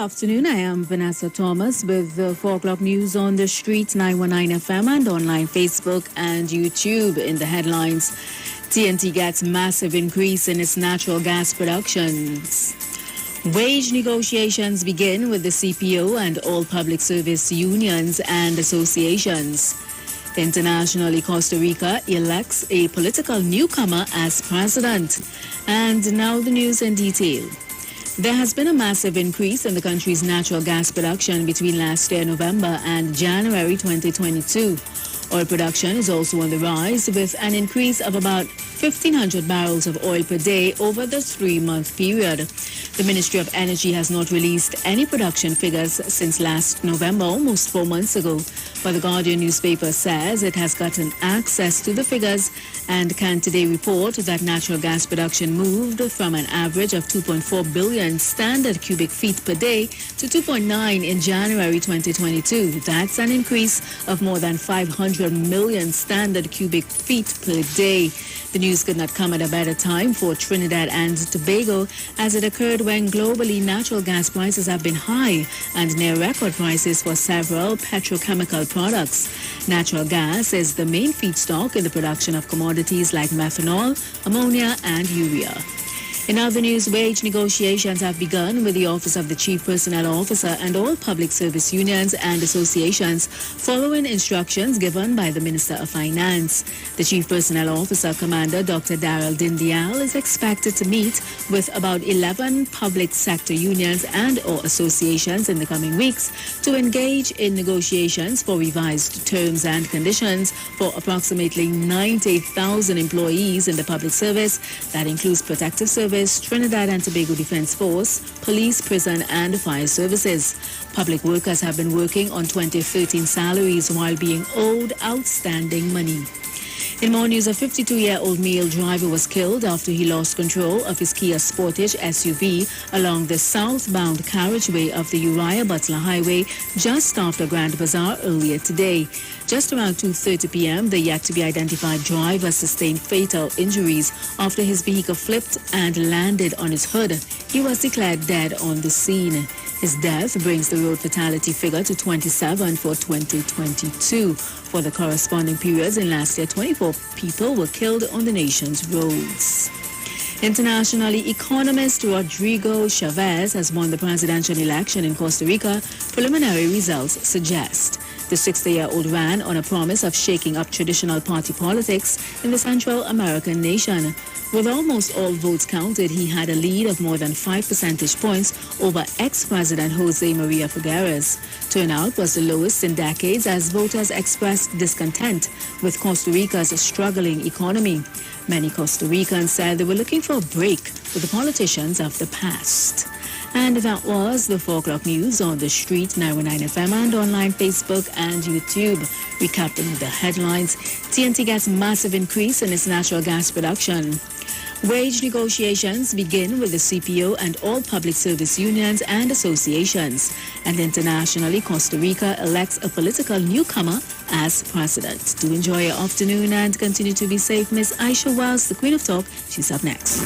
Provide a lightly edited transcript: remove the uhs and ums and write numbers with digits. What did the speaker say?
afternoon. I am Vanessa Thomas with the 4 o'clock news on the street, 919 FM and online Facebook and YouTube. In the headlines, TNT gets massive increase in its natural gas productions. Wage negotiations begin with the CPO and all public service unions and associations. Internationally, Costa Rica elects a political newcomer as president. And now the news in detail. There has been a massive increase in the country's natural gas production between last year November and January 2022. Oil production is also on the rise, with an increase of about 1,500 barrels of oil per day over the 3-month period. The Ministry of Energy has not released any production figures since last November, almost 4 months ago. But the Guardian newspaper says it has gotten access to the figures and can today report that natural gas production moved from an average of 2.4 billion standard cubic feet per day to 2.9 in January 2022. That's an increase of more than 500 million standard cubic feet per day. The news could not come at a better time for Trinidad and Tobago, as it occurred when globally natural gas prices have been high and near record prices for several petrochemical products. Natural gas is the main feedstock in the production of commodities like methanol, ammonia and urea. In other news, wage negotiations have begun with the Office of the Chief Personnel Officer and all public service unions and associations following instructions given by the Minister of Finance. The Chief Personnel Officer, Commander Dr. Darrell Dindial, is expected to meet with about 11 public sector unions and or associations in the coming weeks to engage in negotiations for revised terms and conditions for approximately 90,000 employees in the public service. That includes protective service, Trinidad and Tobago Defense Force, police, prison and fire services. Public workers have been working on 2013 salaries while being owed outstanding money. In more news, a 52-year-old male driver was killed after he lost control of his Kia Sportage SUV along the southbound carriageway of the Uriah Butler Highway just after Grand Bazaar earlier today. Just around 2:30 p.m., the yet-to-be-identified driver sustained fatal injuries after his vehicle flipped and landed on his hood. He was declared dead on the scene. His death brings the road fatality figure to 27 for 2022. For the corresponding periods in last year, 24 people were killed on the nation's roads. Internationally, economist Rodrigo Chavez has won the presidential election in Costa Rica. Preliminary results suggest the 60-year-old ran on a promise of shaking up traditional party politics in the Central American nation. With almost all votes counted, he had a lead of more than 5 percentage points over ex-President Jose Maria Figueres. Turnout was the lowest in decades as voters expressed discontent with Costa Rica's struggling economy. Many Costa Ricans said they were looking for a break with the politicians of the past. And that was the 4 o'clock news on the street, 919 FM and online Facebook and YouTube. Recapping the headlines, TNT gets massive increase in its natural gas production. Wage negotiations begin with the CPO and all public service unions and associations. And internationally, Costa Rica elects a political newcomer as president. Do enjoy your afternoon and continue to be safe. Miss Aisha Wells, the Queen of Talk, she's up next.